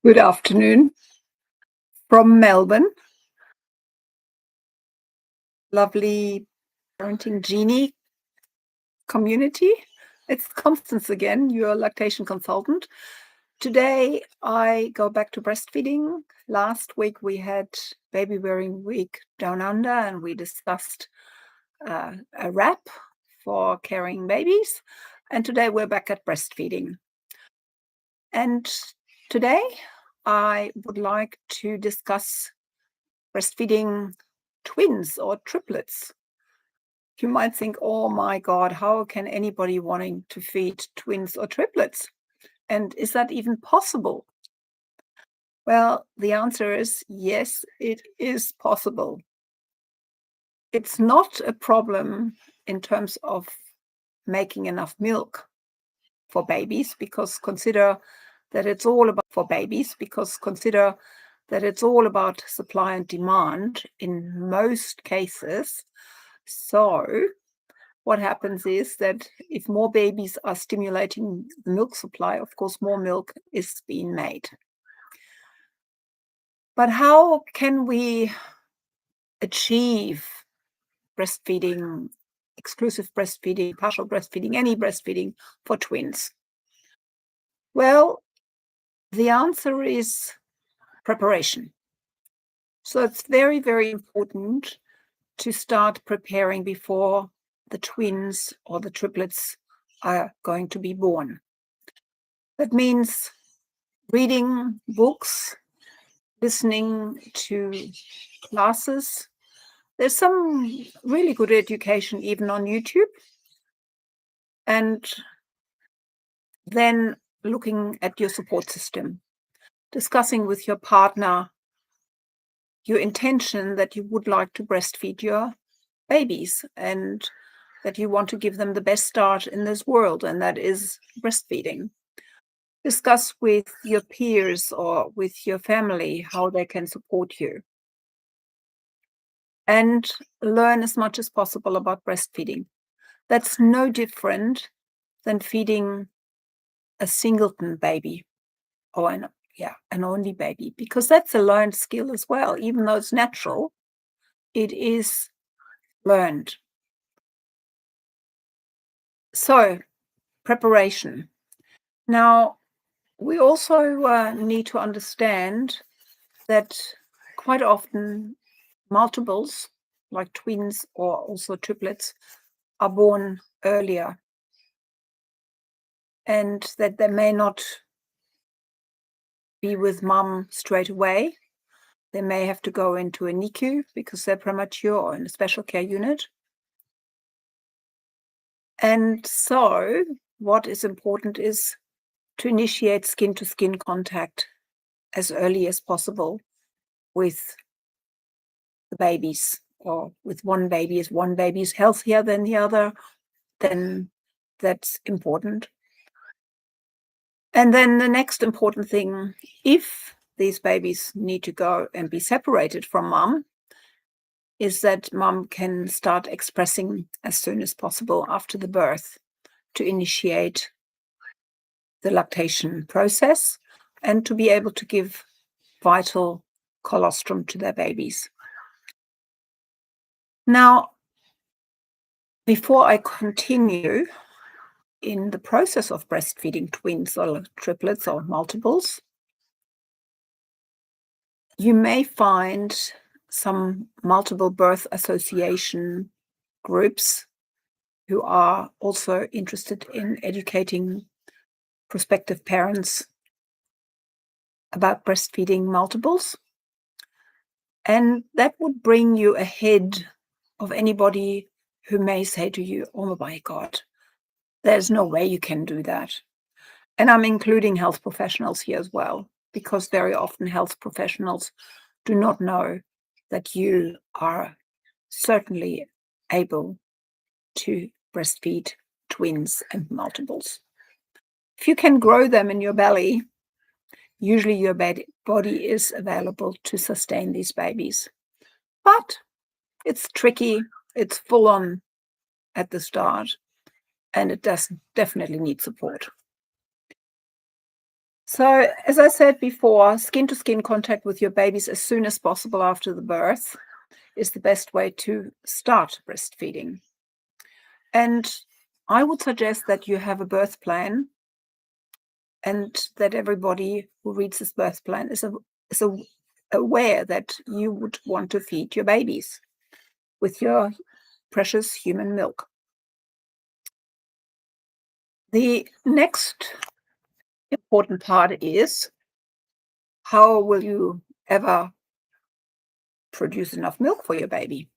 Good afternoon from Melbourne. Lovely parenting Genie community. It's Constance again, your lactation consultant. Today I go back to breastfeeding. Last week we had baby wearing week down under and we discussed a wrap for carrying babies. And today we're back at breastfeeding. And today I would like to discuss breastfeeding twins or triplets. You might think, oh my God, how can anybody wanting to feed twins or triplets? And is that even possible? Well, the answer is yes, it is possible. It's not a problem in terms of making enough milk for babies, because consider that it's all about supply and demand in most cases. So what happens is that if more babies are stimulating the milk supply, of course, more milk is being made. But how can we achieve breastfeeding, exclusive breastfeeding, partial breastfeeding, any breastfeeding for twins? Well, the answer is preparation. So it's very, very important to start preparing before the twins or the triplets are going to be born. That means reading books, listening to classes. There's some really good education even on YouTube. And then looking at your support system, discussing with your partner your intention that you would like to breastfeed your babies and that you want to give them the best start in this world, and that is breastfeeding. Discuss with your peers or with your family how they can support you. And learn as much as possible about breastfeeding. That's no different than feeding a singleton baby or an only baby, because that's a learned skill as well. Even though it's natural, it is learned. So, preparation. Now, we also need to understand that quite often multiples, like twins or also triplets, are born earlier, and that they may not be with mom straight away. They may have to go into a NICU because they're premature, or in a special care unit. And so what is important is to initiate skin-to-skin contact as early as possible with the babies, or with one baby. If one baby is healthier than the other, then that's important. And then the next important thing, if these babies need to go and be separated from mom, is that mom can start expressing as soon as possible after the birth to initiate the lactation process and to be able to give vital colostrum to their babies. Now, before I continue in the process of breastfeeding twins or triplets or multiples, you may find some multiple birth association groups who are also interested in educating prospective parents about breastfeeding multiples. And that would bring you ahead of anybody who may say to you, oh my God, there's no way you can do that. And I'm including health professionals here as well, because very often health professionals do not know that you are certainly able to breastfeed twins and multiples. If you can grow them in your belly, usually your body is available to sustain these babies. But it's tricky, it's full on at the start, and it does definitely need support. So, as I said before, skin-to-skin contact with your babies as soon as possible after the birth is the best way to start breastfeeding. And I would suggest that you have a birth plan and that everybody who reads this birth plan is aware that you would want to feed your babies with your precious human milk. The next important part is, how will you ever produce enough milk for your baby?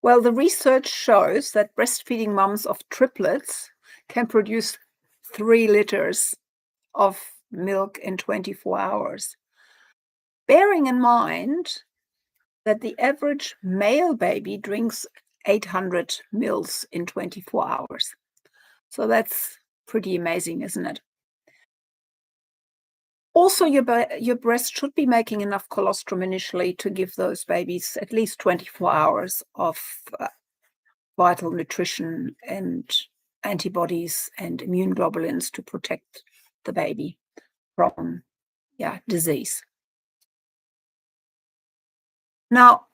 Well, the research shows that breastfeeding mums of triplets can produce 3 liters of milk in 24 hours. Bearing in mind that the average male baby drinks 800 mils in 24 hours. So that's pretty amazing, isn't it? Also, your breast should be making enough colostrum initially to give those babies at least 24 hours of vital nutrition and antibodies and immune globulins to protect the baby from disease. Now,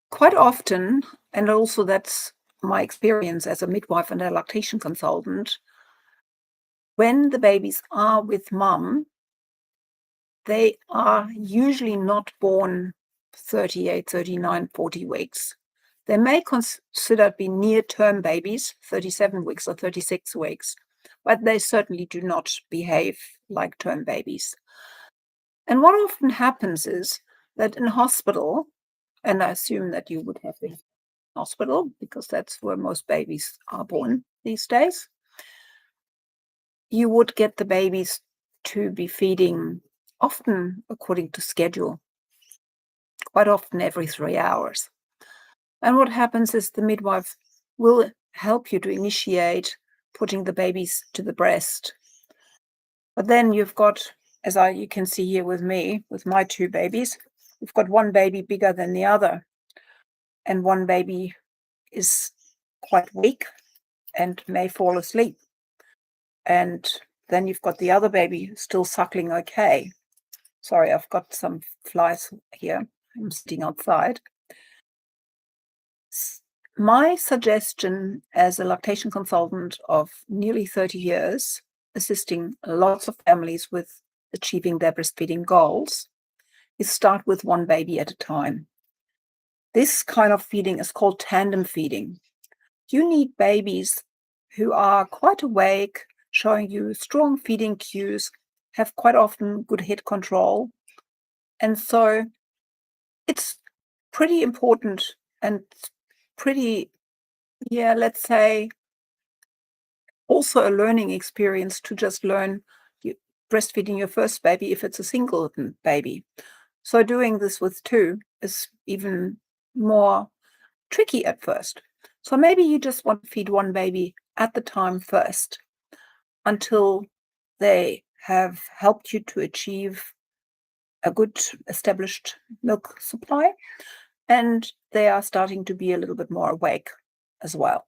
quite often, and also that's my experience as a midwife and a lactation consultant, when the babies are with mum, they are usually not born 38, 39, 40 weeks. They may consider be near-term babies, 37 weeks or 36 weeks, but they certainly do not behave like term babies. And what often happens is that in hospital, and I assume that you would have the hospital because that's where most babies are born these days, you would get the babies to be feeding often according to schedule, quite often every 3 hours. And what happens is the midwife will help you to initiate putting the babies to the breast. But then you've got, you can see here with me, with my 2 babies, we've got one baby bigger than the other. And one baby is quite weak and may fall asleep. And then you've got the other baby still suckling okay. Sorry, I've got some flies here. I'm sitting outside. My suggestion as a lactation consultant of nearly 30 years, assisting lots of families with achieving their breastfeeding goals, is start with one baby at a time. This kind of feeding is called tandem feeding. You need babies who are quite awake, showing you strong feeding cues, have quite often good head control. And so it's pretty important and pretty, let's say, also a learning experience to just learn breastfeeding your first baby if it's a single baby. So doing this with 2 is even more tricky at first. So maybe you just want to feed one baby at the time first until they have helped you to achieve a good established milk supply and they are starting to be a little bit more awake as well.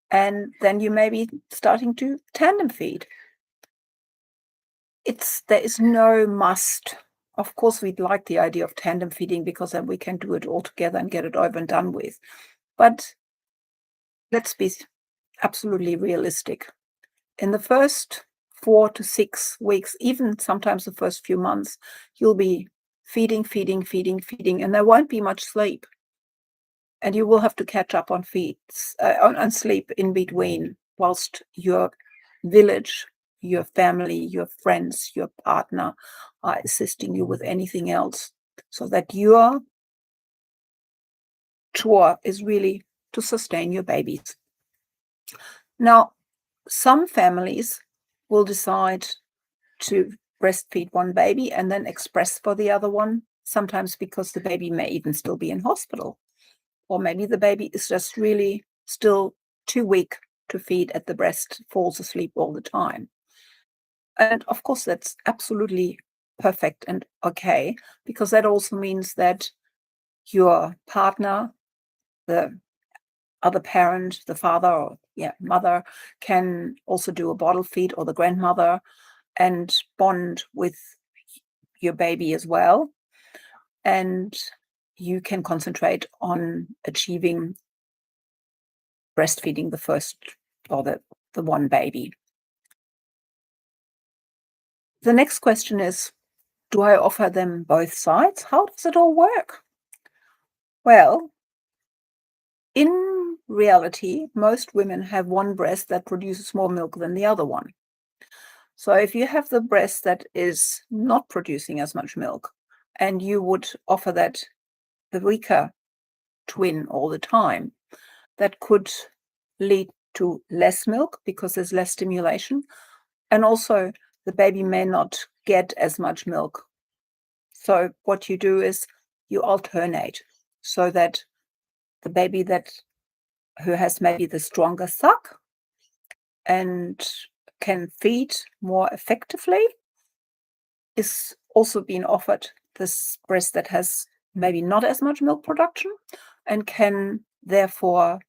And then you may be starting to tandem feed. There is no must. Of course, we'd like the idea of tandem feeding because then we can do it all together and get it over and done with. But let's be absolutely realistic. In the first 4 to 6 weeks, even sometimes the first few months, you'll be feeding, and there won't be much sleep. And you will have to catch up on on sleep in between, whilst your village, your family, your friends, your partner are assisting you with anything else, so that your chore is really to sustain your babies. Now, some families will decide to breastfeed one baby and then express for the other one, sometimes because the baby may even still be in hospital. Or maybe the baby is just really still too weak to feed at the breast, falls asleep all the time. And of course, that's absolutely perfect and okay, because that also means that your partner, the other parent, the father or mother, can also do a bottle feed, or the grandmother, and bond with your baby as well. And you can concentrate on achieving breastfeeding the first, or the one baby. The next question is, do I offer them both sides? How does it all work? Well, in reality, most women have one breast that produces more milk than the other one. So if you have the breast that is not producing as much milk, and you would offer that the weaker twin all the time, that could lead to less milk because there's less stimulation. And also the baby may not get as much milk. So what you do is you alternate, so that the baby who has maybe the stronger suck and can feed more effectively is also being offered this breast that has maybe not as much milk production, and can therefore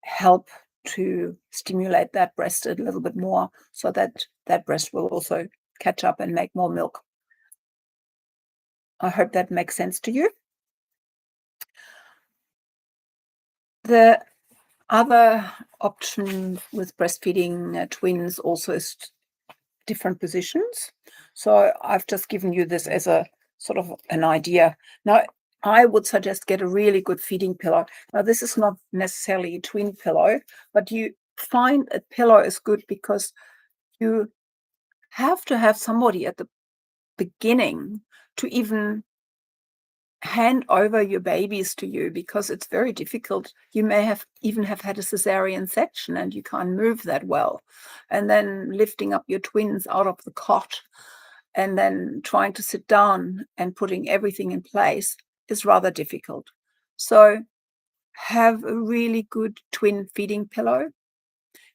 help to stimulate that breast a little bit more, so that that breast will also catch up and make more milk. I hope that makes sense to you. The other option with breastfeeding twins also is different positions. So I've just given you this as a sort of an idea. Now, I would suggest get a really good feeding pillow. Now, this is not necessarily a twin pillow, but you find a pillow is good because you have to have somebody at the beginning to even hand over your babies to you, because it's very difficult. You may have had a cesarean section and you can't move that well. And then lifting up your twins out of the cot and then trying to sit down and putting everything in place is rather difficult. So have a really good twin feeding pillow.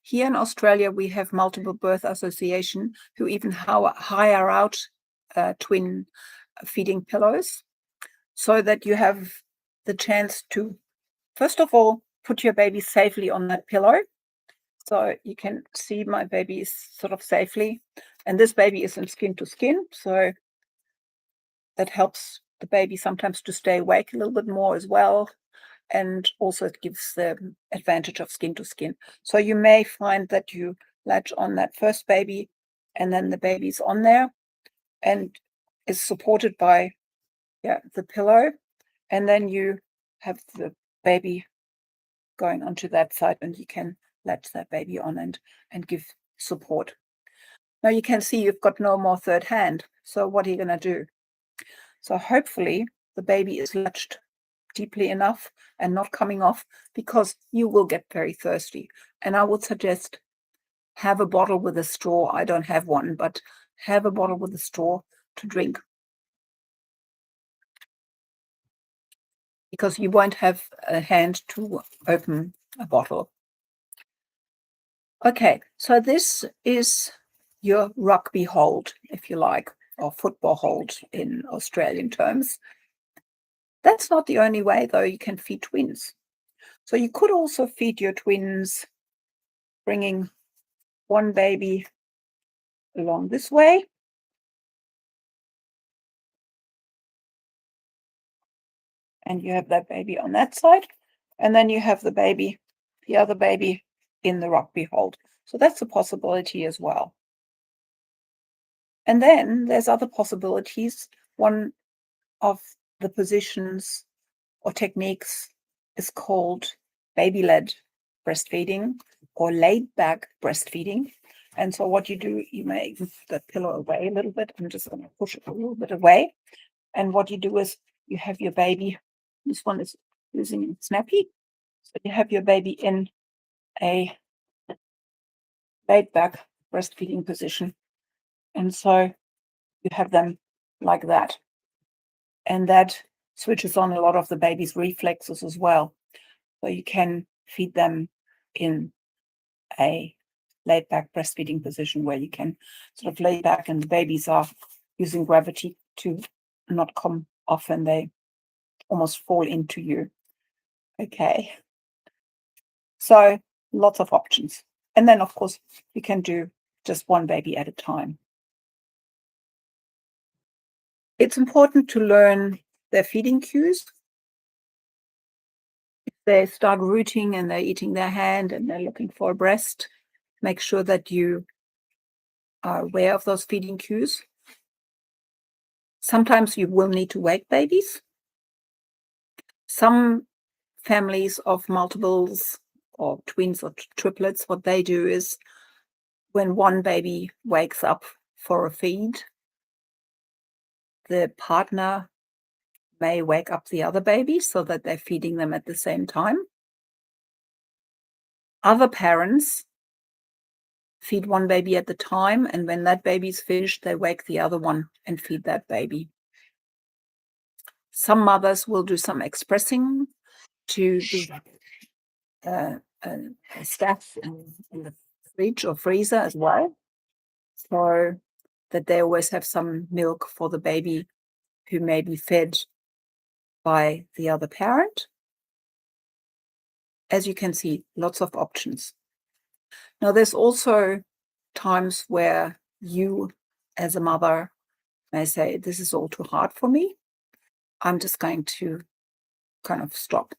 Here in Australia, we have Multiple Birth Association who even hire out twin feeding pillows, so that you have the chance to, first of all, put your baby safely on that pillow. So you can see my baby is sort of safely, and this baby is in skin to skin, so that helps the baby sometimes to stay awake a little bit more as well, and also it gives the advantage of skin to skin. So you may find that you latch on that first baby, and then the baby's on there and is supported by the pillow, and then you have the baby going onto that side, and you can latch that baby on and give support. Now you can see you've got no more third hand. So what are you going to do? So hopefully the baby is latched deeply enough and not coming off, because you will get very thirsty. And I would suggest have a bottle with a straw. I don't have one, but have a bottle with a straw to drink, because you won't have a hand to open a bottle. Okay, so this is your rugby hold, if you like, or football hold in Australian terms. That's not the only way, though, you can feed twins. So you could also feed your twins bringing one baby along this way, and you have that baby on that side, and then you have the other baby in the rugby hold. So that's a possibility as well. And then there's other possibilities. One of the positions or techniques is called baby-led breastfeeding or laid-back breastfeeding. And so what you do, you may move the pillow away a little bit. I'm just going to push it a little bit away. And what you do is you have your baby, this one is using Snappy. So you have your baby in a laid-back breastfeeding position. And so you have them like that. And that switches on a lot of the baby's reflexes as well. So you can feed them in a laid back breastfeeding position where you can sort of lay back, and the babies are using gravity to not come off, and they almost fall into you. Okay. So lots of options. And then, of course, you can do just one baby at a time. It's important to learn their feeding cues. If they start rooting and they're eating their hand and they're looking for a breast, make sure that you are aware of those feeding cues. Sometimes you will need to wake babies. Some families of multiples or twins or triplets, what they do is when one baby wakes up for a feed, the partner may wake up the other baby so that they're feeding them at the same time. Other parents feed one baby at the time, and when that baby's finished, they wake the other one and feed that baby. Some mothers will do some expressing to do stuff in the fridge or freezer as well, so that they always have some milk for the baby who may be fed by the other parent. As you can see, lots of options. Now, there's also times where you, as a mother, may say, this is all too hard for me. I'm just going to kind of stop.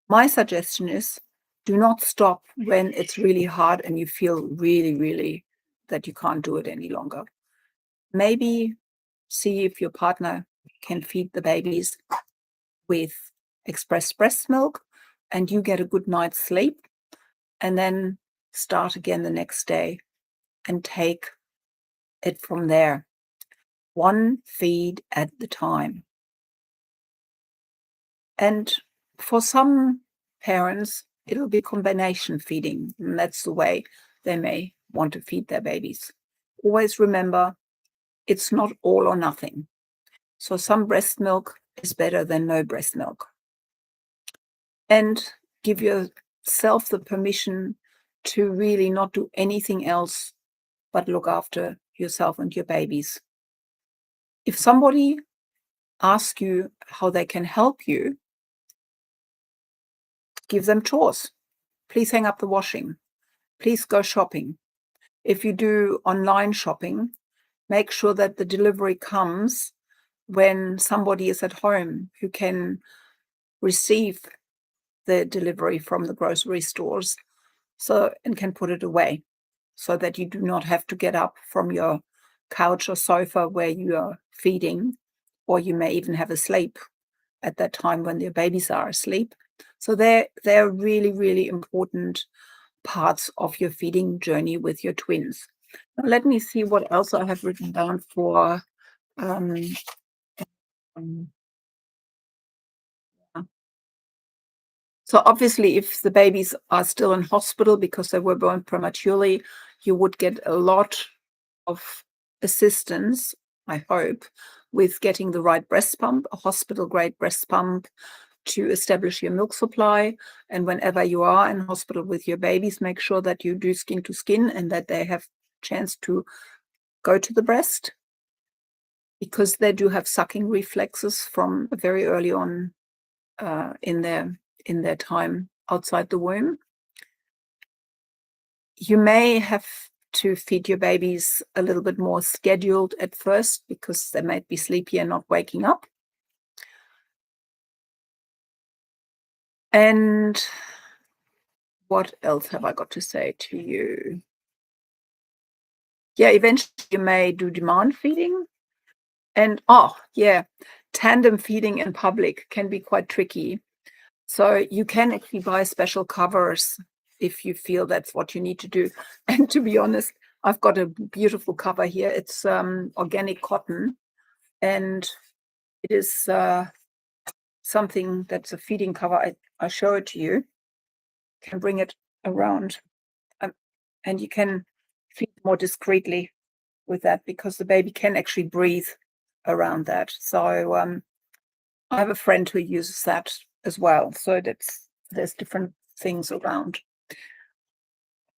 My suggestion is do not stop when it's really hard and you feel really, really that you can't do it any longer. Maybe see if your partner can feed the babies with express breast milk and you get a good night's sleep, and then start again the next day and take it from there. One feed at the time. And for some parents, it'll be combination feeding, and that's the way they may want to feed their babies. Always remember, it's not all or nothing. So some breast milk is better than no breast milk. And give yourself the permission to really not do anything else but look after yourself and your babies. If somebody asks you how they can help you, give them chores. Please hang up the washing. Please go shopping. If you do online shopping, make sure that the delivery comes when somebody is at home who can receive the delivery from the grocery stores and can put it away so that you do not have to get up from your couch or sofa where you are feeding, or you may even have a sleep at that time when your babies are asleep. So they're really, really important parts of your feeding journey with your twins. Now, let me see what else I have written down for um, so obviously, if the babies are still in hospital because they were born prematurely, you would get a lot of assistance, I hope, with getting the right breast pump, a hospital-grade breast pump, to establish your milk supply. And whenever you are in hospital with your babies, make sure that you do skin to skin and that they have chance to go to the breast, because they do have sucking reflexes from very early on in their time outside the womb. You may have to feed your babies a little bit more scheduled at first because they might be sleepy and not waking up. And what else have I got to say to you? Yeah, eventually you may do demand feeding. And tandem feeding in public can be quite tricky. So you can actually buy special covers if you feel that's what you need to do. And to be honest, I've got a beautiful cover here. It's organic cotton, and it is something that's a feeding cover. I show it to you. You can bring it around, and you can feed more discreetly with that because the baby can actually breathe around that. So I have a friend who uses that as well. So there's different things around.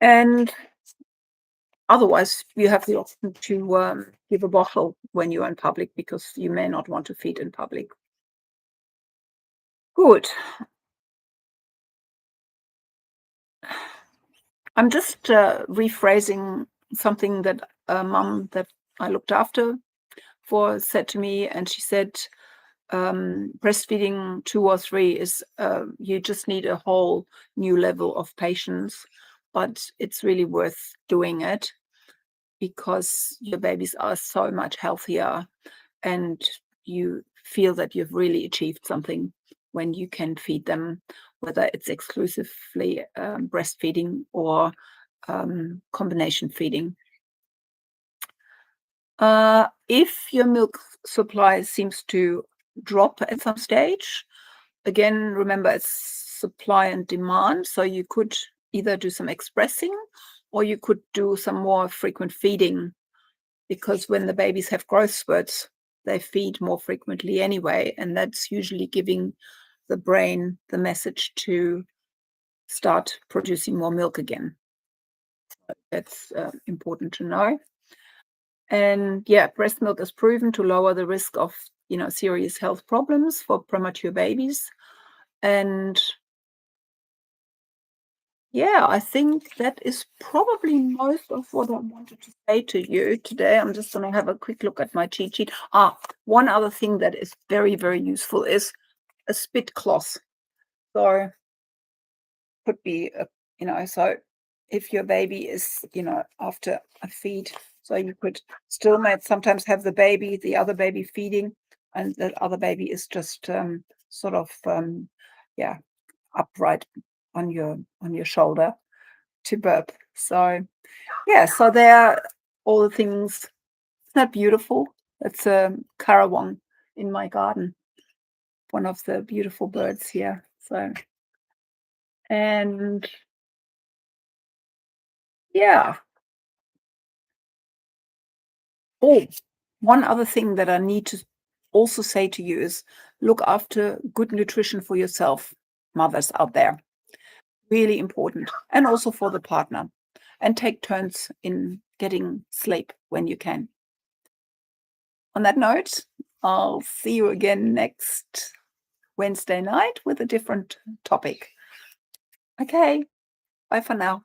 And otherwise, you have the option to give a bottle when you're in public because you may not want to feed in public. Good. I'm just rephrasing something that a mum that I looked after for said to me, and she said, breastfeeding 2 or 3 is, you just need a whole new level of patience, but it's really worth doing it because your babies are so much healthier, and you feel that you've really achieved something when you can feed them, whether it's exclusively, breastfeeding or, combination feeding. If your milk supply seems to drop at some stage, again, remember it's supply and demand, so you could either do some expressing or you could do some more frequent feeding, because when the babies have growth spurts, they feed more frequently anyway, and that's usually giving the brain the message to start producing more milk again. That's important to know. And yeah, breast milk is proven to lower the risk of, serious health problems for premature babies. And yeah, I think that is probably most of what I wanted to say to you today. I'm just going to have a quick look at my cheat sheet. One other thing that is very, very useful is a spit cloth. So could be so if your baby is, after a feed, so you could still might sometimes have the other baby feeding, and the other baby is just sort of yeah, upright on your shoulder to burp. So yeah, so there are all the things. Isn't that beautiful? It's a carawong in my garden, one of the beautiful birds here. So, and yeah. Oh, one other thing that I need to also say to you is look after good nutrition for yourself, mothers out there. Really important. And also for the partner. And take turns in getting sleep when you can. On that note, I'll see you again next Wednesday night with a different topic. Okay, bye for now.